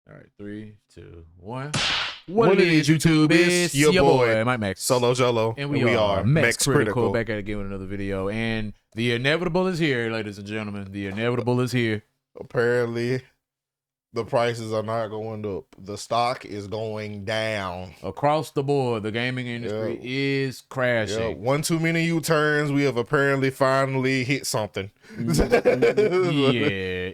All right, 3, 2, 1. What it is, YouTube? It's your boy, Mike Max. Solo Jolo. And we are Max Critical. Back at it again with another video. And the inevitable is here, ladies and gentlemen. The inevitable is here. Apparently, the prices are not going up. The stock is going down. Across the board, the gaming industry is crashing. One too many U-turns. We have apparently finally hit something. Yeah,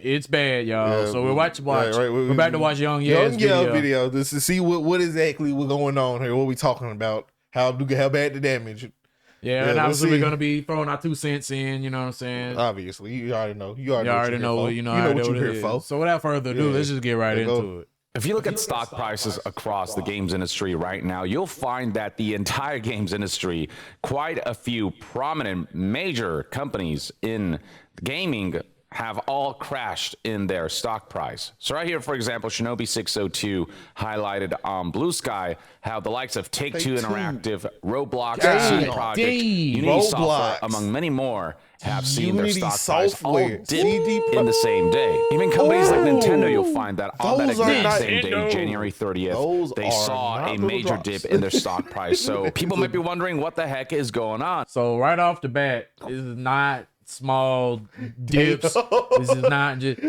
it's bad, y'all. So we're watch. Right. We're about to watch Young Yell's video. Just to see what exactly we're going on here. What we talking about? How bad the damage? Yeah, and obviously we're gonna be throwing our 2 cents in. You know what I'm saying? Obviously, you already know. You already know what you're here for. So without further ado, let's just get right into it. If you look at stock prices across the games industry right now, you'll find that the entire games industry, quite a few prominent major companies in gaming have all crashed in their stock price. So right here, for example, Shinobi 602 highlighted on Blue Sky how the likes of Take-Two Interactive, Roblox, CD Projekt, Unity Software, among many more, have seen their stock price all dip in the same day. Even companies like Nintendo, you'll find that on that exact same day, January 30th, they saw a major dip in their stock price. So people might be wondering what the heck is going on. So right off the bat, this is not small dips. This is not just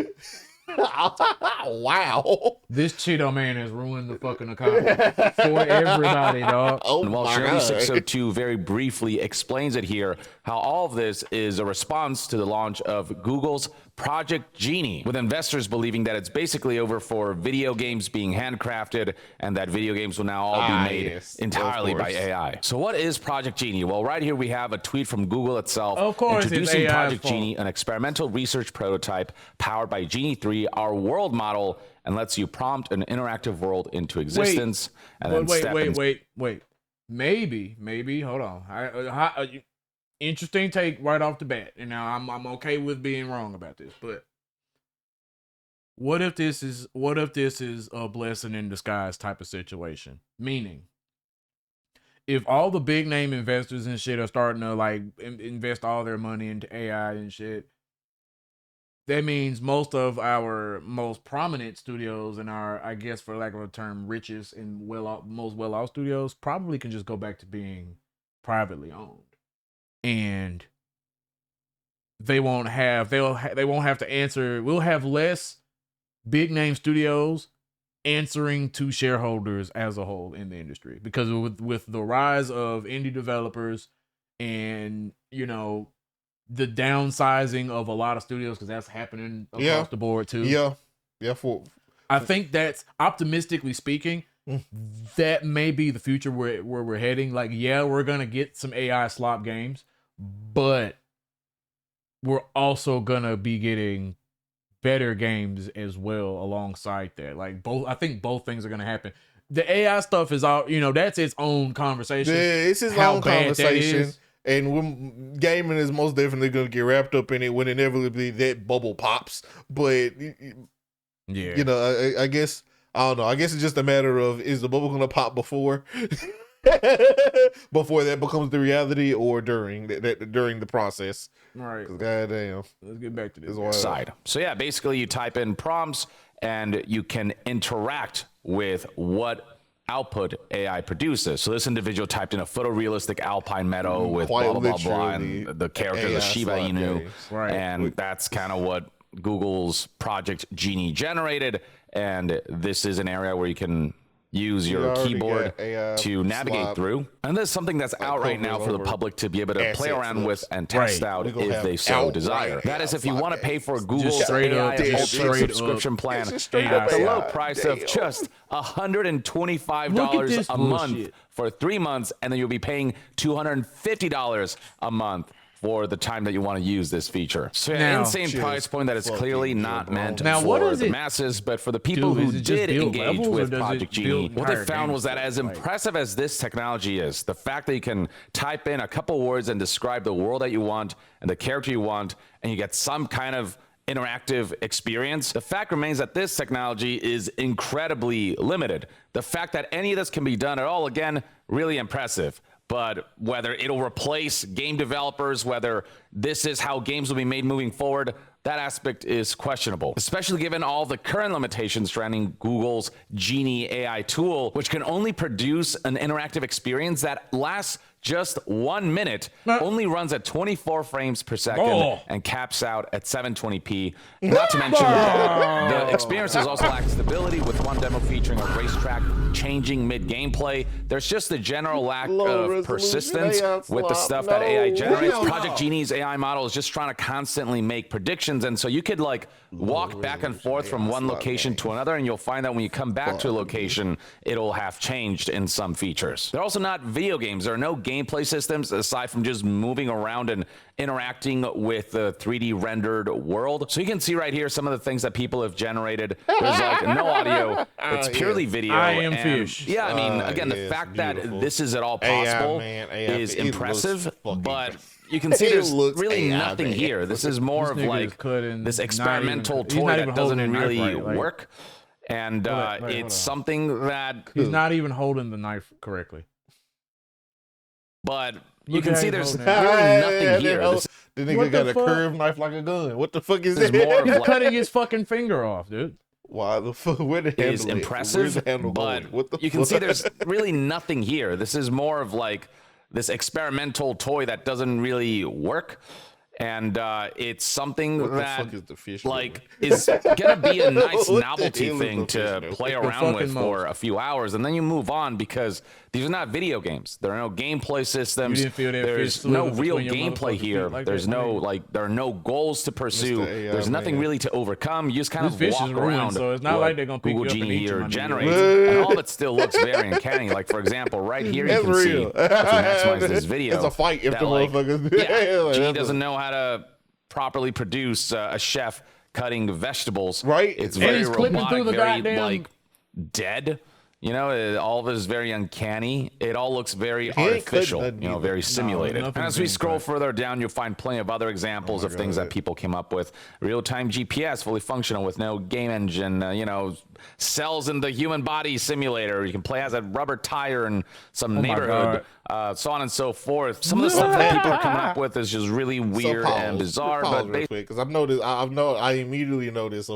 wow. This Cheeto man has ruined the fucking economy for everybody, dog. And while Shinobi 602 very briefly explains it here, how all of this is a response to the launch of Google's Project Genie, with investors believing that it's basically over for video games being handcrafted and that video games will now all be made entirely by AI. So what is Project Genie? Well, right here we have a tweet from Google itself introducing Project Genie, an experimental research prototype powered by Genie 3, our world model, and lets you prompt an interactive world into existence. Wait. Maybe. Hold on. Interesting take right off the bat. And now I'm okay with being wrong about this, but what if this is a blessing in disguise type of situation? Meaning, if all the big name investors and shit are starting to like invest all their money into AI and shit, that means most of our most prominent studios and our, I guess for lack of a term, richest and most well-off studios probably can just go back to being privately owned. And they won't have to answer. We'll have less big name studios answering to shareholders as a whole in the industry, because with the rise of indie developers and the downsizing of a lot of studios, because that's happening across the board too. I think that's, optimistically speaking, that may be the future where we're heading. Like, we're gonna get some AI slop games, but we're also gonna be getting better games as well alongside that. Like I think both things are gonna happen. The AI stuff is all, that's its own conversation. Yeah, it's its own conversation. And gaming is most definitely gonna get wrapped up in it when inevitably that bubble pops. But I guess, I don't know. I guess it's just a matter of, is the bubble gonna pop before that becomes the reality, or during the process? All right. Goddamn. Let's get back to this side. So yeah, basically you type in prompts and you can interact with what output AI produces. So this individual typed in a photorealistic alpine meadow with blah, blah, blah, blah, and the character is Shiba Inu. Right. And that's kind of what Google's Project Genie generated. And this is an area where you can use your keyboard to navigate through. And this is something that's out right now for the public to be able to play around with and test out if they so desire. That is, if you want to pay for Google's AI Ultra subscription plan at the low price of just $125 a month for 3 months, and then you'll be paying $250 a month for the time that you want to use this feature. So an insane price point that is clearly not meant for the masses, but for the people who did engage with Project Genie, what they found was that as impressive as this technology is, the fact that you can type in a couple words and describe the world that you want and the character you want, and you get some kind of interactive experience, the fact remains that this technology is incredibly limited. The fact that any of this can be done at all, again, really impressive. But whether it'll replace game developers, whether this is how games will be made moving forward, that aspect is questionable, especially given all the current limitations surrounding Google's Genie AI tool, which can only produce an interactive experience that lasts just 1 minute, only runs at 24 frames per second, and caps out at 720p. Not to mention the experiences also lack stability, with one demo featuring a racetrack changing mid-gameplay. There's just a general lack of persistence with the stuff that AI generates. Project Genie's AI model is just trying to constantly make predictions, and so you could like walk back and forth from one location to another, and you'll find that when you come back to a location, it'll have changed in some features. They're also not video games. There are no gameplay systems aside from just moving around and interacting with the 3D rendered world. So you can see right here some of the things that people have generated. There's like no audio. It's purely video. I am fish. Yeah, I mean, again, the fact that this is at all possible is impressive, but you can see there's really nothing here. This is more of like this experimental toy that doesn't really work. And it's something that... He's not even holding the knife correctly. But you can see there's really nothing here. The nigga got a curved knife like a gun. What the fuck is This that? is more of He's like, cutting his fucking finger off, dude. Why the fuck? Where the handle is at? impressive, Where's the handle but going? What the you can fuck? see there's really nothing here. This is more of like this experimental toy that doesn't really work. And it's something What the that fuck is the fish like is gonna be a nice What the novelty hell is thing the to fish play The around with fucking for most. a few hours, and then you move on because these are not video games. There are no gameplay systems. You didn't feel that There's fish no swivel real between your gameplay motherfucking here. feet like There's that, no man. like there are no goals to pursue. Mr. AI, There's nothing man. really to overcome. You just kind This of fish walk is ruined, around. so it's not what like they're gonna pick Google you up and Genie eat you here under your generates, legs. and all of it still looks very uncanny. Like for example, right here you That's can see real. if you maximize this video. It's a fight if that, the like, motherfuckers. yeah, Like, Genie that's a- doesn't know how to properly produce a chef cutting vegetables. Right. It's And very he's clipping robotic, through the very goddamn- like dead. You know, all of it is very uncanny. It all looks very ain't cutting artificial, nothing you know, either. very simulated. nothing's And as we being scroll cut. further down, you'll find plenty of other examples of things that people came up with. Real-time GPS, fully functional with no game engine, you know, cells in the human body simulator. You can play as a rubber tire in some neighborhood, so on and so forth. Some of the stuff that people are coming up with is just really weird and bizarre, but because I've noticed, I immediately noticed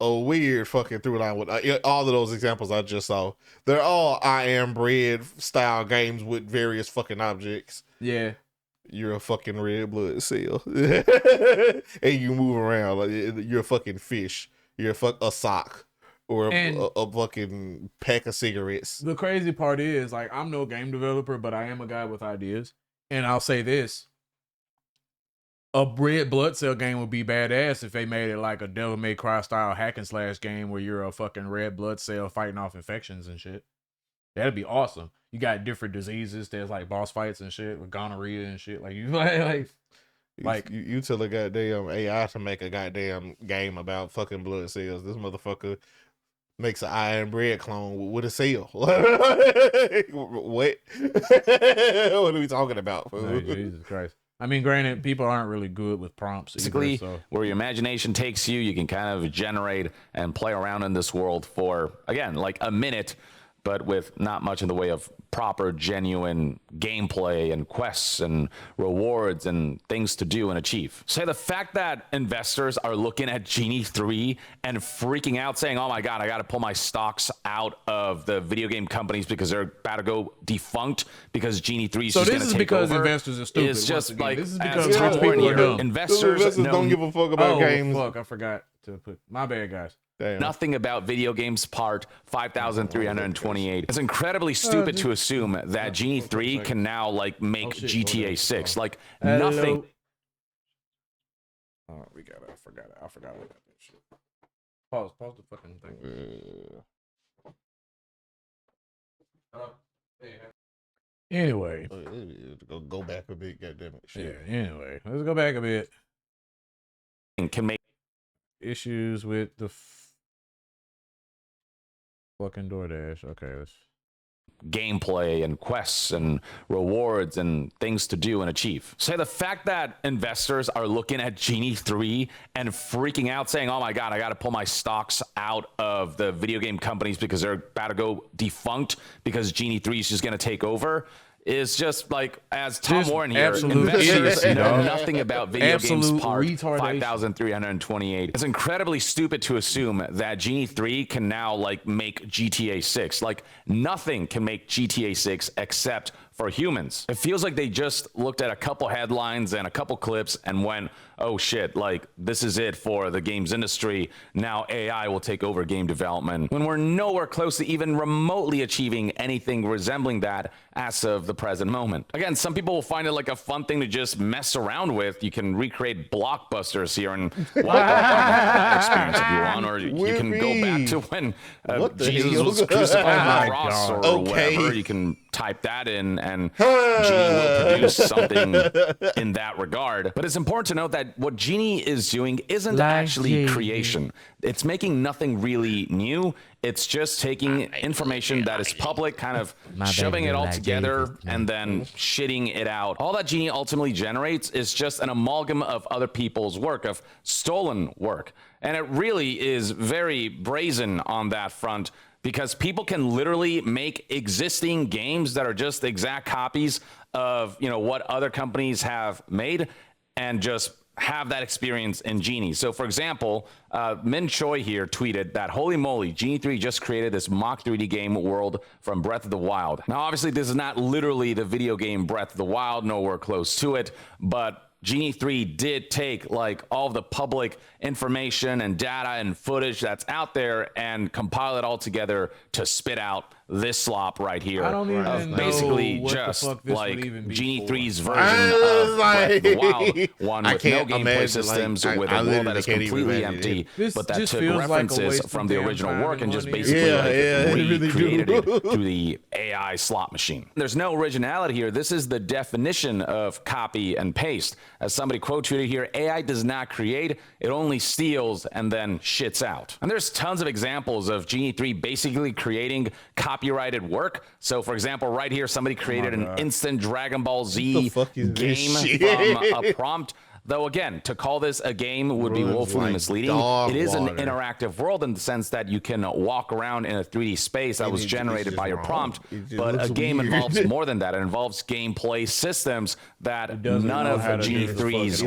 a weird fucking through line with all of those examples I just saw. They're all I Am Bread style games with various fucking objects. Yeah. You're a fucking red blood cell, and you move around like you're a fucking fish. You're a sock or a fucking pack of cigarettes. The crazy part is, like, I'm no game developer, but I am a guy with ideas. And I'll say this. A red blood cell game would be badass if they made it like a Devil May Cry style hack and slash game where you're a fucking red blood cell fighting off infections and shit. That'd be awesome. You got different diseases. There's like boss fights and shit with gonorrhea and shit. Like You tell a goddamn AI to make a goddamn game about fucking blood cells. This motherfucker makes an I Am Bread clone with a cell. What? What are we talking about? Fool? Hey, Jesus Christ. I mean, granted, people aren't really good with prompts. basically, Either, so. where your imagination takes you, you can kind of generate and play around in this world for, again, like a minute, but with not much in the way of proper, genuine gameplay and quests and rewards and things to do and achieve. So the fact that investors are looking at Genie 3 and freaking out saying, oh my God, I got to pull my stocks out of the video game companies because they're about to go defunct because Genie 3 is So just this going is to take because over. investors are stupid. It's just once again. like, This is as because it's rich important people are here, dumb. investors know don't give a fuck about games. Fuck, I forgot to put my bad, guys. Damn. nothing about video games part 5,328. It's incredibly stupid to assume that Genie 3 can now like make shit, GTA hold on. 6. Like Hello. nothing. Oh, we got it. I forgot what that shit. Pause the fucking thing. Anyway. Go back a bit, goddamn it. Shit. Yeah, anyway. Let's go back a bit. Can make Issues with the fucking DoorDash. Okay, let's. gameplay and quests and rewards and things to do and achieve. So the fact that investors are looking at Genie 3 and freaking out saying, oh my God, I got to pull my stocks out of the video game companies because they're about to go defunct because Genie 3 is just going to take over is just like, as Tom Just Warren here, absolute investors idiocy, know dog. nothing about video Absolute games part retardation. 5,328. It's incredibly stupid to assume that Genie 3 can now like make GTA 6. Like nothing can make GTA 6 except for humans. It feels like they just looked at a couple headlines and a couple clips and went, oh shit, like this is it for the games industry. Now AI will take over game development, when we're nowhere close to even remotely achieving anything resembling that as of the present moment. Again, some people will find it like a fun thing to just mess around with. You can recreate blockbusters here and walk that experience if you want, or you can go back to when Jesus was crucified on the cross or whatever. You can type that in and Genie will produce something in that regard. But it's important to note that what Genie is doing isn't actually creation. It's making nothing really new. It's just taking information that is public, kind of shoving it all together and then shitting it out. All that Genie ultimately generates is just an amalgam of other people's work, of stolen work. And it really is very brazen on that front, because people can literally make existing games that are just exact copies of, you know, what other companies have made and just have that experience in Genie. So for example, Min Choi here tweeted that, holy moly, Genie 3 just created this mock 3D game world from Breath of the Wild. Now, obviously this is not literally the video game Breath of the Wild, nowhere close to it, but Genie 3 did take like all of the public information and data and footage that's out there and compile it all together to spit out this slop right here. I don't even of know basically what just the fuck this like would even be Genie for. 3's version of Breath of the Wild, one with no gameplay systems, like, with a world that is completely empty, This but that just took feels like a references waste of from the damn original time work and and just money. basically really recreated do. it through the AI slot machine. There's no originality here. This is the definition of copy and paste. As somebody quote tweeted here, AI does not create, it only steals and then shits out. And there's tons of examples of Genie 3 basically creating copyrighted work. So for example, right here, somebody created an instant Dragon Ball Z game from a prompt. Though again, to call this a game would be woefully misleading. It is an interactive world in the sense that you can walk around in a 3D space that was generated by your prompt. But a game involves more than that. It involves gameplay systems that none of Genie 3's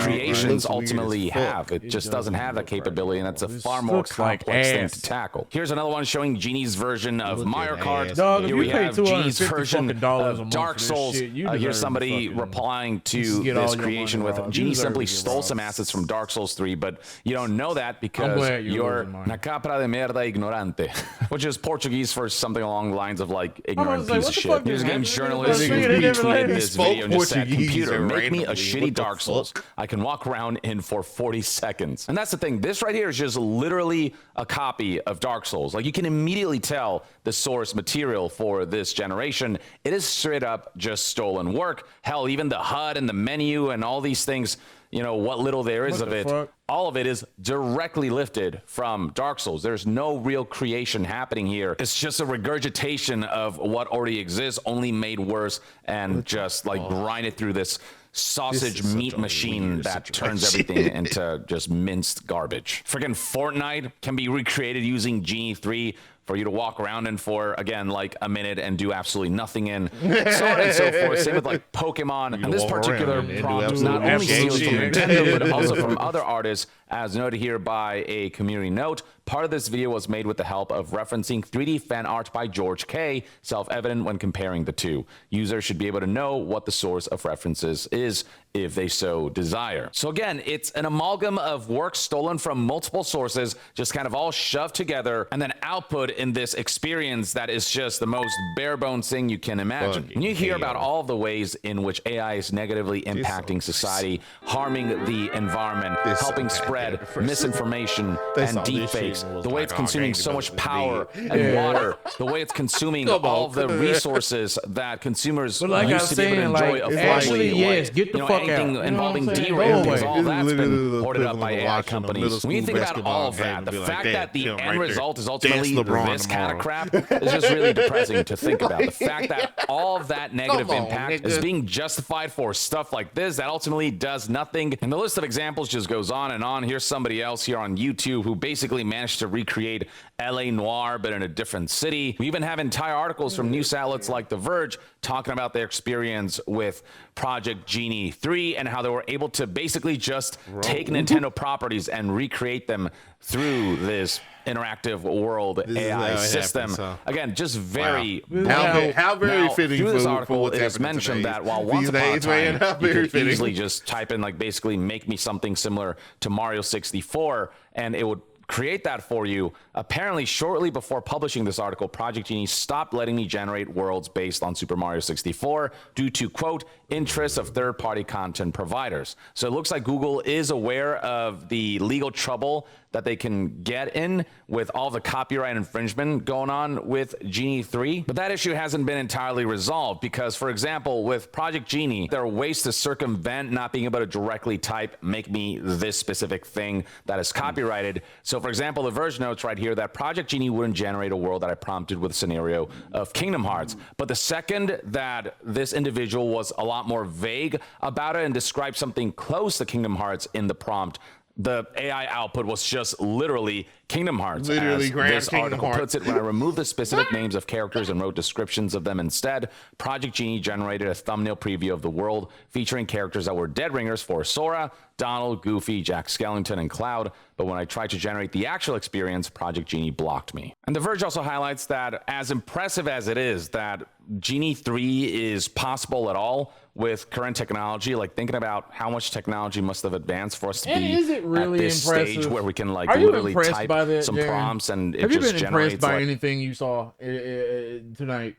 creations ultimately have. It just doesn't have that capability, and that's a far more complex thing to tackle. Here's another one showing Genie's version of Mario Kart. Here we have Genie's version of Dark Souls. Here's somebody replying to this creation with, Genie simply stole some assets from Dark Souls 3, but you don't know that because you're na capra de merda ignorante, which is Portuguese for something along the lines of like ignorant piece of shit. Here's a game journalist who retweeted this video and just said, computer, make me a shitty Dark Souls. I can walk around in for 40 seconds. And that's the thing. This right here is just literally a copy of Dark Souls. Like you can immediately tell the source material for this generation. It is straight up just stolen work. Hell, even the HUD and the menu and all these things, you know, what little there is of it, all of it is directly lifted from Dark Souls. There's no real creation happening here. It's just a regurgitation of what already exists, only made worse, and just like grinded through this sausage meat machine that turns everything into just minced garbage. Freaking Fortnite can be recreated using Genie 3 for you to walk around in for, again, like a minute and do absolutely nothing in, so on and so forth. Same with like Pokemon. And this particular prompt not only steals from Nintendo, but also from other artists, as noted here by a community note. Part of this video was made with the help of referencing 3D fan art by George K, self-evident when comparing the two. Users should be able to know what the source of references is if they so desire. So again, it's an amalgam of work stolen from multiple sources, just kind of all shoved together and then output in this experience that is just the most bare bones thing you can imagine. When you hear about all of the ways in which AI is negatively impacting society, harming the environment, helping spread misinformation and deepfakes, the way it's consuming so much power and water, the way it's consuming all of the resources that consumers used to be able to enjoy affordably, get the fuck anything out. involving DRAM, because all that's been hoarded up by AI companies. When you think about all of that, the fact that the end result is ultimately drawing this kind of tomorrow. crap is just really depressing to think about. The fact that all of that negative Come on, impact nigga. is being justified for stuff like this that ultimately does nothing. And the list of examples just goes on and on. Here's somebody else here on YouTube who basically managed to recreate LA Noire, but in a different city. We even have entire articles from news outlets like The Verge talking about their experience with Project Genie 3 and how they were able to basically just take Nintendo properties and recreate them through this interactive world This is AI how it system. happens, huh? Again, just very how very now, fitting through this for article, what's it is happening mentioned today. that while once These upon a days, man, time how you very could fitting. easily just type in like basically make me something similar to Mario 64 and it would create that for you. Apparently, shortly before publishing this article, Project Genie stopped letting me generate worlds based on Super Mario 64 due to, quote, interests of third-party content providers. So it looks like Google is aware of the legal trouble that they can get in with all the copyright infringement going on with Genie 3. But that issue hasn't been entirely resolved because, for example, with Project Genie, there are ways to circumvent not being able to directly type, make me this specific thing that is copyrighted. So, for example, The Verge notes right here that Project Genie wouldn't generate a world that I prompted with a scenario of Kingdom Hearts. But the second that this individual was a lot more vague about it and described something close to Kingdom Hearts in the prompt, the AI output was just literally Kingdom Hearts. Literally as grabbed this Kingdom article Hearts. puts it, when I removed the specific names of characters and wrote descriptions of them instead, Project Genie generated a thumbnail preview of the world featuring characters that were dead ringers for Sora, Donald, Goofy, Jack Skellington, and Cloud. But when I tried to generate the actual experience, Project Genie blocked me. And The Verge also highlights that as impressive as it is that Genie 3 is possible at all with current technology, like thinking about how much technology must have advanced for us to And be is it really at this stage impressive? where we can like Are you literally impressed type by that, some Jaren? prompts and it Have you just been generates impressed by like, anything you saw tonight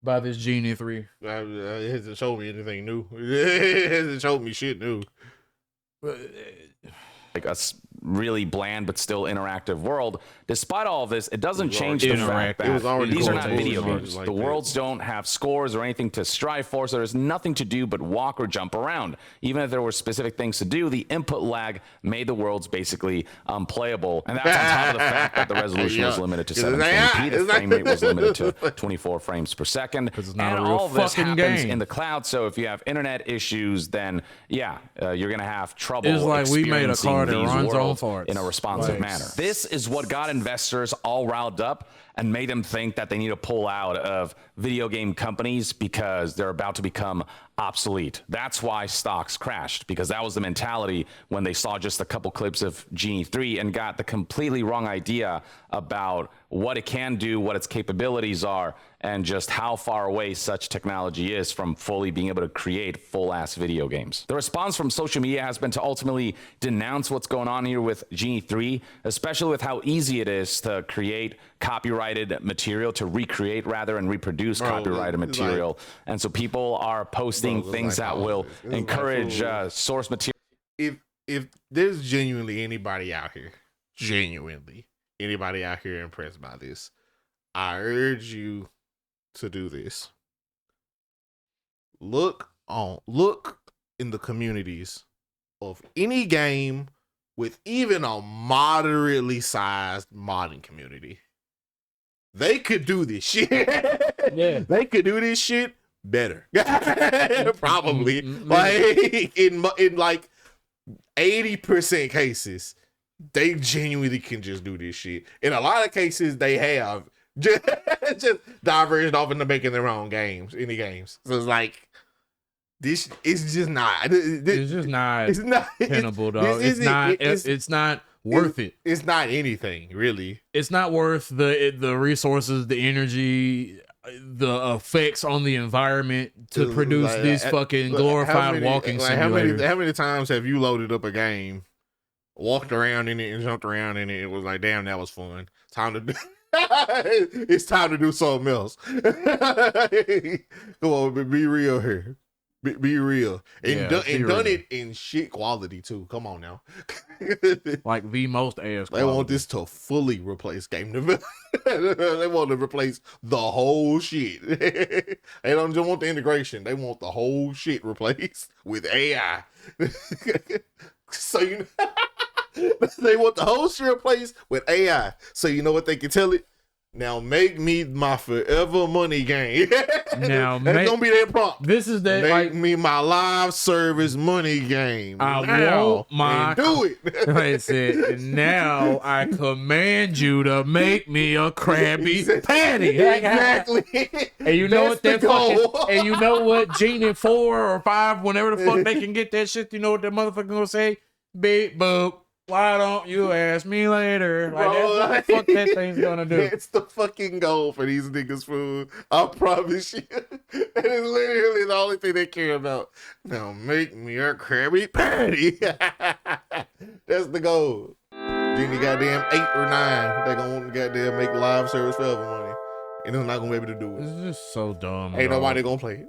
by this Genie 3? It hasn't showed me anything new. It hasn't showed me shit new. like a really bland but still interactive world. Despite all of this, it doesn't change the fact It was that already these are cool not to video watch games. like The that. worlds don't have scores or anything to strive for, so there's nothing to do but walk or jump around. Even if there were specific things to do, the input lag made the worlds basically unplayable. And that's on top of the fact that the resolution was Yeah. limited to 'Cause 720p, the frame rate was limited to 24 frames per second. it's not And a real all of this fucking happens game. in the cloud, so if you have internet issues, then yeah, you're going to have trouble It's like we made a experiencing car that these runs on worlds farts. in a responsive Like- manner. This is what got investors all riled up and made them think that they need to pull out of video game companies because they're about to become obsolete. That's why stocks crashed, because that was the mentality when they saw just a couple clips of Genie 3 and got the completely wrong idea about what it can do, what its capabilities are, and just how far away such technology is from fully being able to create full-ass video games. The response from social media has been to ultimately denounce what's going on here with Genie 3, especially with how easy it is to create copyrighted material, to recreate rather and reproduce copyrighted it's material. And so people are posting Bro, it's things like that all will this. It's like encourage food. source material. If there's genuinely anybody out here, anybody out here impressed by this, I urge you to do this. Look in the communities of any game with even a moderately sized modding community. They could do this shit. Yeah. They could do this shit better. Probably. Mm-hmm. Like in like 80% cases, they genuinely can just do this shit. In a lot of cases, they have just diverged off into making their own games, any games. So it's like, this is just not. It's just not It's not tenable, dog. this It's not worth it. It's not anything, really. It's not worth the resources, the energy, the effects on the environment to produce Like, these fucking glorified walking simulators. How many times have you loaded up a game, walked around in it, and jumped around in it? It was like, damn, that was fun. Time to do. It's time to do something else. Come on, be real here. Be real. And, Yeah, done, be and done real. it in shit quality too. Come on now. Like the most ass. They want this to fully replace game development. They want to replace the whole shit. They don't just want the integration. They want the whole shit replaced with AI. So you know, they want the whole shit replaced with AI. So you know what they can tell it? Now make me my forever money game. Now That's gonna be that prompt. This is that Make like me my live service money game. I now, want my and do it. I said, now I command you to make me a Krabby Patty. Exactly. And you know what that That's the goal. fucking, and you know what Genie 4 or 5, whenever the fuck they can get that shit, you know what that motherfucker gonna say? Beep boop. Why don't you ask me later? Like, that's what the fuck that thing's gonna do. It's the fucking goal for these niggas, fool. I promise you. That is literally the only thing they care about. Now make me a Krabby Patty. That's the goal. Genie goddamn 8 or 9. They gonna want to goddamn make live service forever money. And they're not gonna be able to do it. This is just so dumb. Ain't dog. nobody gonna play.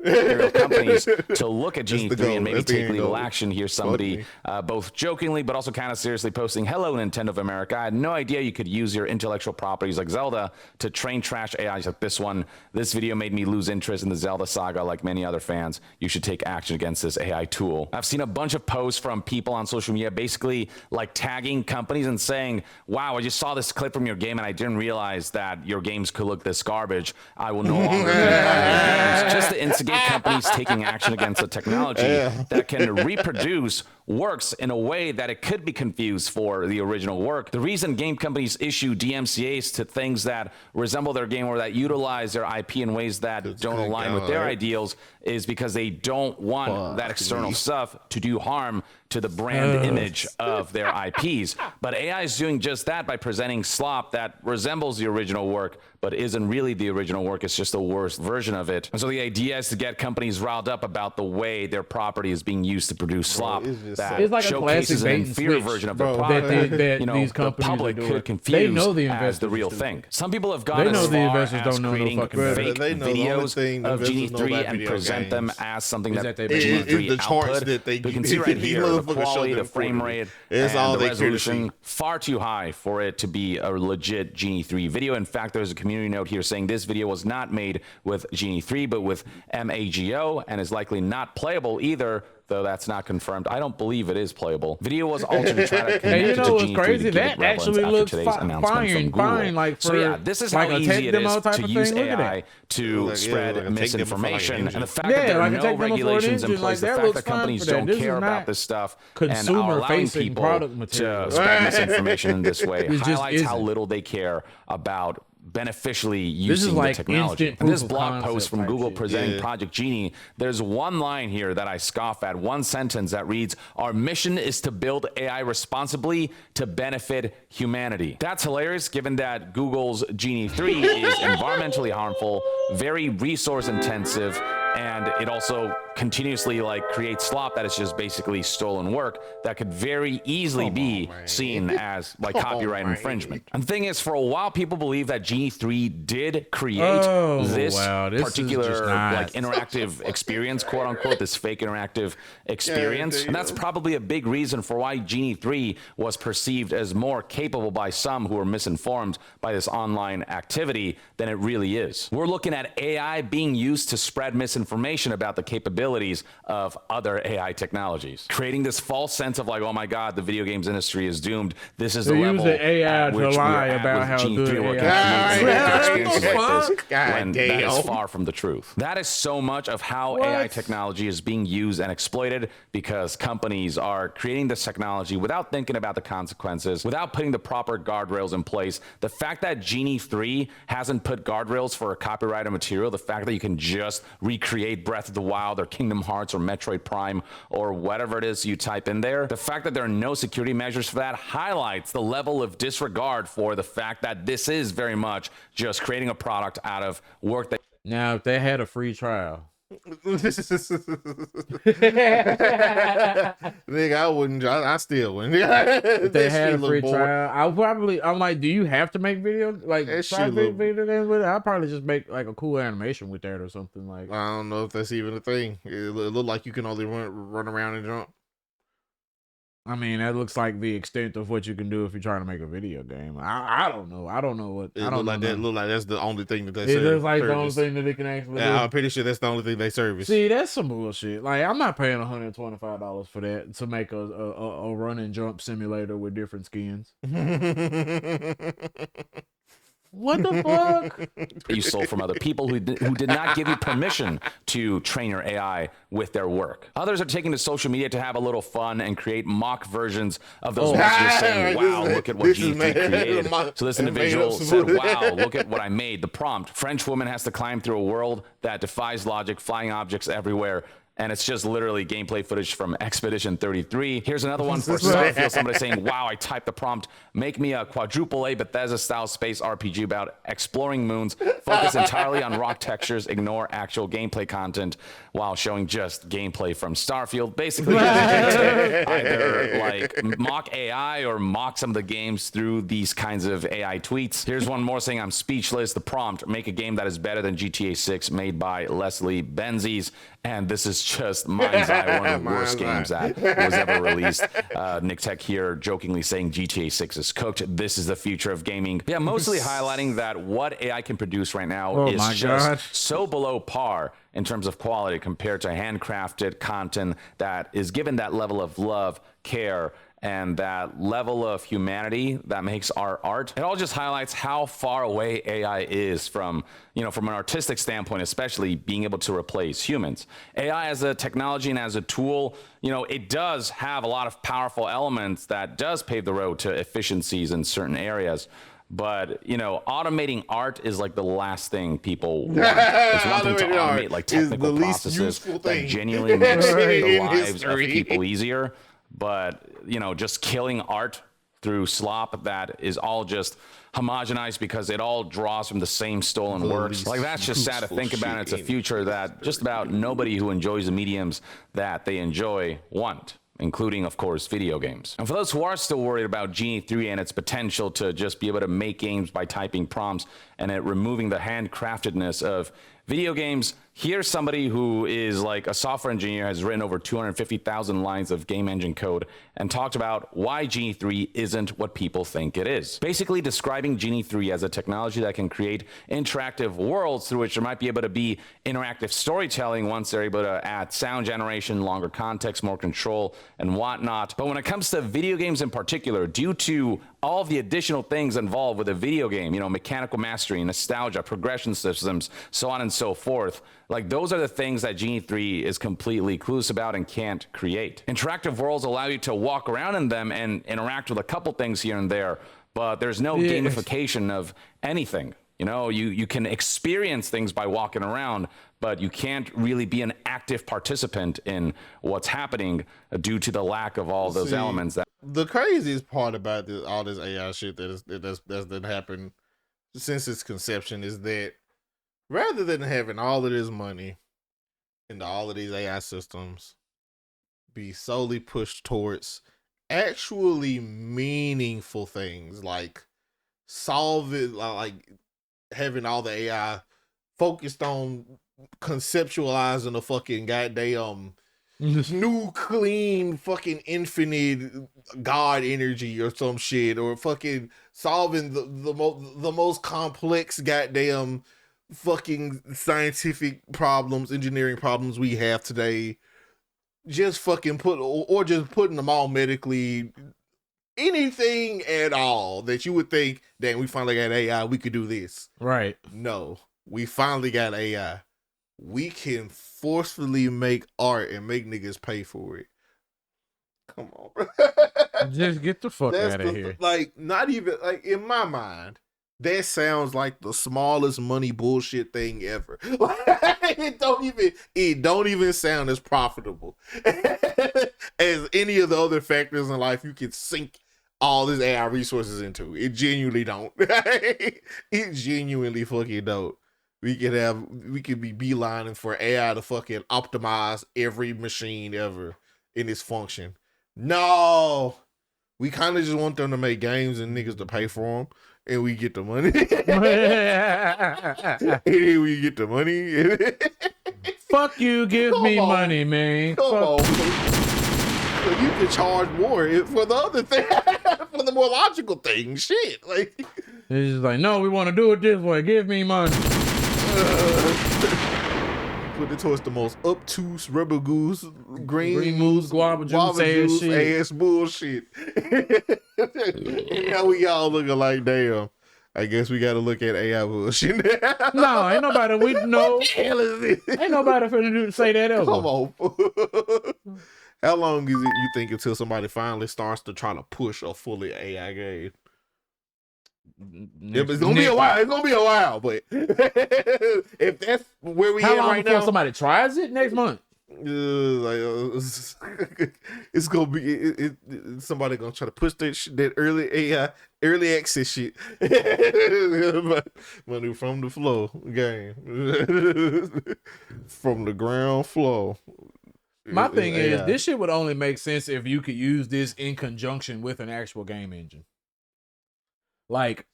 Companies to look at Genie 3 and maybe That's the take end legal goal. action. Here's somebody both jokingly but also kind of seriously posting, "Hello, Nintendo of America. I had no idea you could use your intellectual properties like Zelda to train trash AIs like this one. This video made me lose interest in the Zelda saga like many other fans. You should take action against this AI tool." I've seen a bunch of posts from people on social media basically like tagging companies and saying, "Wow, I just saw this clip from your game and I didn't realize that your games could look this garbage. I will no longer be buying games," just to instigate companies taking action against the technology that can reproduce works in a way that it could be confused for the original work. The reason game companies issue DMCAs to things that resemble their game or that utilize their IP in ways that don't align with their ideals is because they don't want that external stuff to do harm to the brand image of their IPs. But AI is doing just that by presenting slop that resembles the original work, but isn't really the original work. It's just the worst version of it. And so the idea is to get companies riled up about the way their property is being used to produce slop that It's like a showcases classic an bait and inferior switch, version of their bro, product that you know, these the companies public are doing. could They confuse know the as investors the are real stupid. thing. Some people have gone They know as the far investors as don't know no creating fucking fake better. They know the only videos thing of investors Genie know 3 about and video present them games as something is that that they Genie make 3 the charts output. that they You can give. see right These here the motherfuckers show quality, them the frame rate, It's and all the they resolution courtesy. far too high for it to be a legit Genie 3 video. In fact, there's a community note here saying this video was not made with Genie 3 but with MAGO and is likely not playable either, though that's not confirmed. I don't believe it is playable. Video was altered to try to connect And you it to know what's Genie 3 crazy? to give it That relevance actually after looks today's announcement from Google. fine. Like So for yeah, this is like how a easy tech it demo is type to of use thing. Look at AI that. to Like, yeah, spread like a tech demo for, like, misinformation. engine. And the fact Yeah, that there like are a no tech demo for an regulations in engine, place, like, the that fact looks that fine companies for that. don't This is care not about this stuff and are allowing consumer-facing people product to material. spread misinformation in this way It just highlights how isn't. little they care about beneficially This is using like the technology. instant In this proof of blog post concept from type Google shit. presenting Project Genie, there's one line here that I scoff at, one sentence that reads, "Our mission is to build AI responsibly to benefit humanity." That's hilarious given that Google's Genie 3 is environmentally harmful, very resource intensive, and it also continuously like creates slop that is just basically stolen work that could very easily be seen as like copyright infringement. And the thing is, for a while people believe that Genie 3 did create this is particular just not- like interactive experience, quote unquote, this fake interactive experience. And that's probably a big reason for why Genie 3 was perceived as more capable by some who were misinformed by this online activity than it really is. We're looking at AI being used to spread misinformation about the capabilities of other AI technologies, creating this false sense of like, oh my God, the video games industry is doomed. This is the They level use the AI at to which we lie are at about with how Genie good 3 working AI on is. experiences like this, God when that is damn. far from the truth. That is so much of how What? AI technology is being used and exploited because companies are creating this technology without thinking about the consequences, without putting the proper guardrails in place. The fact that Genie 3 hasn't put guardrails for a copyrighted material, the fact that you can just recreate Breath of the Wild or Kingdom Hearts or Metroid Prime or whatever it is you type in there, the fact that there are no security measures for that highlights the level of disregard for the fact that this is very much just creating a product out of work that Now, if they had a free trial, Nigga, I wouldn't. I still wouldn't. if they had a free trial, I'm like, do you have to make videos? Like, That try shit video look- games with it? I'll probably just make like a cool animation with that or something like. I don't know if that's even a thing. It look like you can only run around and jump. I mean, that looks like the extent of what you can do if you're trying to make a video game. I don't know. I don't know what. It I don't look like know. that. Look like that's the only thing that they. It looks like the only thing that it can actually Yeah, do. I'm pretty sure that's the only thing they service. See, that's some bullshit. Like, I'm not paying $125 for that to make a run and jump simulator with different skins. What What the fuck? You stole from other people who did not give you permission to train your AI with their work. Others are taking to social media to have a little fun and create mock versions of those messages saying, wow, look at what G3 created. So this individual said, wow, look at what I made. The prompt: French woman has to climb through a world that defies logic, flying objects everywhere. And it's just literally gameplay footage from Expedition 33. Here's another one for Starfield. Somebody saying, wow, I typed the prompt, make me a quadruple A Bethesda-style space RPG about exploring moons, focus entirely on rock textures, ignore actual gameplay content while showing just gameplay from Starfield. Basically, either like mock AI or mock some of the games through these kinds of AI tweets. Here's one more saying, I'm speechless. The prompt: make a game that is better than GTA 6 made by Leslie Benzies. And this is just mind's eye, one of the worst games that was ever released. Nick Tech here jokingly saying GTA 6 is cooked. This is the future of gaming. Yeah, mostly highlighting that what AI can produce right now is just so below par in terms of quality compared to handcrafted content that is given that level of love, care, and that level of humanity that makes our art. It all just highlights how far away AI is from, from an artistic standpoint, especially being able to replace humans. AI as a technology and as a tool, it does have a lot of powerful elements that does pave the road to efficiencies in certain areas. But, automating art is like the last thing people want. It's one thing to automate like technical processes that genuinely makes the lives of people easier. But, just killing art through slop that is all just homogenized because it all draws from the same stolen works. Like, that's just sad to think about. It's a future that just about nobody who enjoys the mediums that they enjoy want, including, of course, video games. And for those who are still worried about Genie 3 and its potential to just be able to make games by typing prompts and it removing the handcraftedness of video games, here's somebody who is like a software engineer, has written over 250,000 lines of game engine code and talked about why Genie 3 isn't what people think it is. Basically describing Genie 3 as a technology that can create interactive worlds through which there might be able to be interactive storytelling once they're able to add sound generation, longer context, more control, and whatnot. But when it comes to video games in particular, due to all of the additional things involved with a video game, mechanical mastery, nostalgia, progression systems, so on and so forth, like those are the things that Genie 3 is completely clueless about and can't create. Interactive worlds allow you to walk around in them and interact with a couple things here and there, but there's no gamification of anything. You can experience things by walking around, but you can't really be an active participant in what's happening due to the lack of all those elements. The craziest part about all this AI shit that's happened since its conception is that rather than having all of this money into all of these AI systems be solely pushed towards actually meaningful things like solving, like having all the AI focused on conceptualizing a fucking goddamn new clean fucking infinite god energy or some shit, or fucking solving the most complex goddamn fucking scientific problems, engineering problems we have today, just fucking just putting them all medically, anything at all that you would think, damn, we finally got AI, we could do this. Right. No, we finally got AI. We can forcefully make art and make niggas pay for it. Come on, bro. Just get the fuck out of here. Like, not even, like, in my mind, that sounds like the smallest money bullshit thing ever. It don't even sound as profitable as any of the other factors in life you could sink all this AI resources into. It genuinely don't. It genuinely fucking don't. We could be beelining for AI to fucking optimize every machine ever in its function. No, we kind of just want them to make games and niggas to pay for them, and we get the money. And we get the money. Fuck you, give me money, man. Come on. So you can charge more for the other thing, for the more logical thing. Shit, like it's just like, no, we want to do it this way. Give me money. Put it towards the most obtuse rubber goose, green moose, guava juice ass bullshit. And now we all looking like, damn, I guess we got to look at AI bullshit. No, ain't nobody we know. What the hell is this? Ain't nobody finna say that ever. Come on. How long is it you think until somebody finally starts to try to push a fully AI game? It's gonna be a while. It's gonna be a while, but if that's where we how at long right before now, somebody tries it next month? It's gonna be somebody gonna try to push that early AI, early access shit. Money from the floor game, from the ground floor. My thing is, this shit would only make sense if you could use this in conjunction with an actual game engine. Like,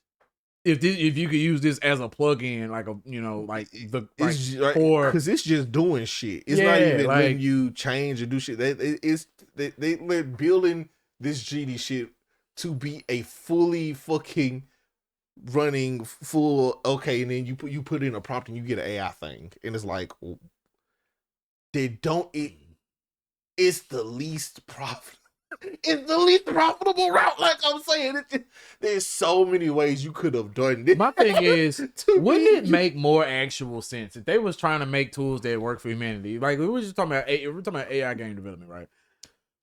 if you could use this as a plug-in, like because it's just doing shit. It's not even letting you change or do shit. They're building this GD shit to be a fully fucking running full. Okay, and then you put in a prompt and you get an AI thing, and it's like they don't. It's the least profitable. It's the least profitable route. Like I'm saying, there's so many ways you could have done this. My thing is, wouldn't it make more actual sense if they was trying to make tools that work for humanity? Like we were just talking about, we're talking about AI game development, right?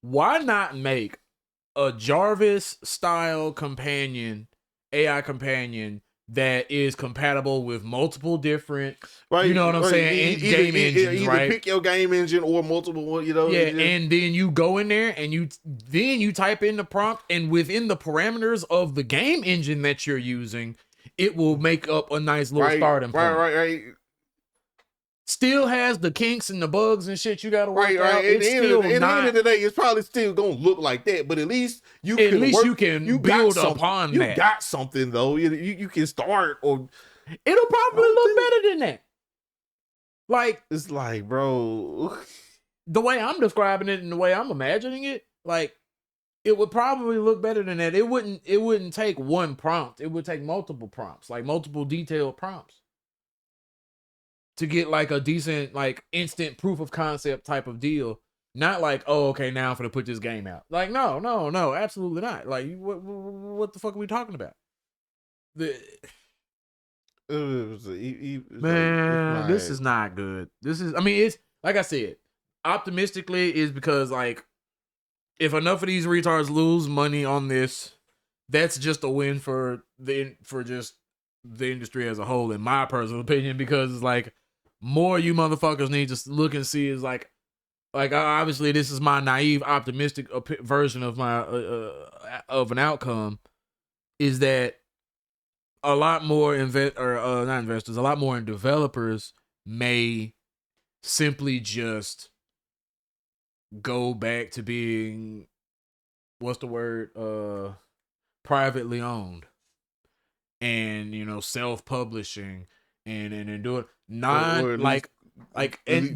Why not make a Jarvis style companion, AI companion that is compatible with multiple different, right? You know what I'm saying? Game engines, either right? Pick your game engine or multiple, you know. Yeah, and then you go in there and you type in the prompt, and within the parameters of the game engine that you're using, it will make up a nice little starting point. Right. Still has the kinks and the bugs and shit you gotta work out. At the end of the day, it's probably still gonna look like that, but at least you can build upon that. You got something though. You can start, or it'll probably look better than that. Like, it's like, bro, the way I'm describing it and the way I'm imagining it, like, it would probably look better than that. It wouldn't take one prompt. It would take multiple prompts, like multiple detailed prompts, to get like a decent, like, instant proof of concept type of deal. Not like, oh, okay, now I'm gonna put this game out. Like, no, absolutely not. Like, what the fuck are we talking about? Man, this is not good. It's like I said, optimistically is because, like, if enough of these retards lose money on this, that's just a win for just the industry as a whole, in my personal opinion, because it's like, more you motherfuckers need to look and see is like obviously this is my naive optimistic version of my of an outcome, is that a lot more a lot more developers may simply just go back to being, what's the word, privately owned, and self-publishing and do it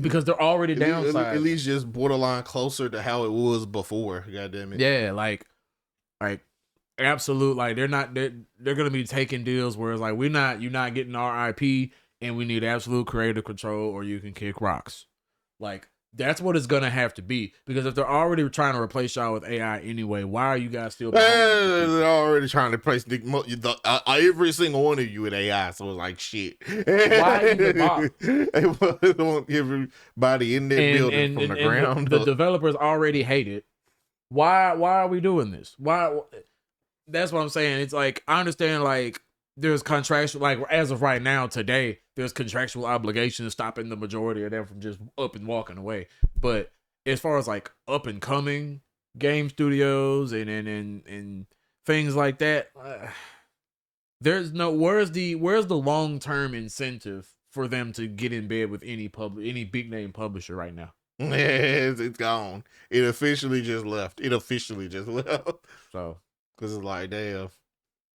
because they're already downsized. At least just borderline closer to how it was before. God damn it. Yeah, like absolute, like they're gonna be taking deals where it's like, you're not getting our IP, and we need absolute creative control, or you can kick rocks. Like, that's what it's gonna have to be, because if they're already trying to replace y'all with AI anyway, why are you guys still? They're already trying to replace every single one of you with AI, so it's like, shit. Why even bother? They want everybody in that building from the ground. The developers already hate it. Why are we doing this? Why? That's what I'm saying. It's like, I understand, like, there's contractual, like, as of right now, today, there's contractual obligations stopping the majority of them from just up and walking away. But as far as like up and coming game studios and things like that, where's the long term incentive for them to get in bed with any big name publisher right now? It's gone. It officially just left. So, because it's like, damn.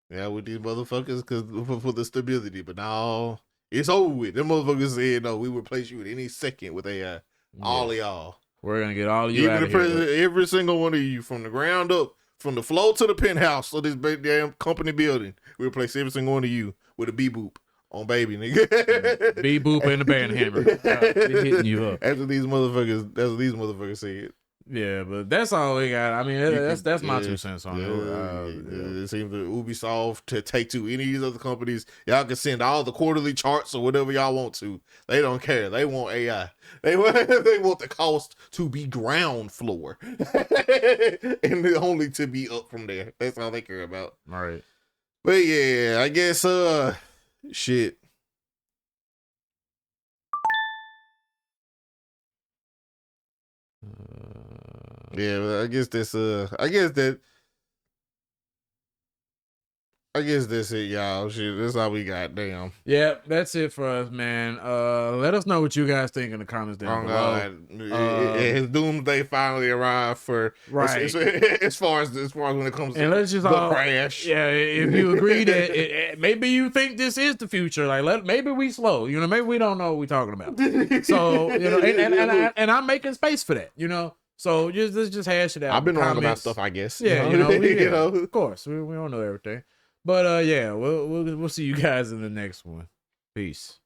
Yeah, with these motherfuckers, because for the stability, but now it's over with. Them motherfuckers said, no, we replace you at any second with AI. Yeah. All of y'all. We're gonna get all of you out of here. Every single one of you, from the ground up, from the floor to the penthouse of this damn company building. We replace every single one of you with a B-boop on baby, nigga. B-boop and the band hammer. Hitting you up. That's what these motherfuckers said. Yeah, but that's all we got. I mean, that's my 2 cents on it. It seems that Ubisoft, to Take-Two, any of these other companies, y'all can send all the quarterly charts or whatever y'all want to. They don't care. They want AI. They want the cost to be ground floor, and only to be up from there. That's all they care about. All right. But yeah, I guess shit. Yeah, but I guess that's it, y'all. Shit, that's all we got. Damn. Yeah, that's it for us, man. Let us know what you guys think in the comments down below. His doomsday finally arrived for right as far as when it comes and to let's just the crash. Yeah, if you agree that maybe you think this is the future, like maybe we slow, you know, maybe we don't know what we're talking about. So you know, and I'm making space for that, you know. So let's just hash it out. I've been wrong about stuff, I guess. Yeah, you know, of course we don't know everything. But yeah, we'll see you guys in the next one. Peace.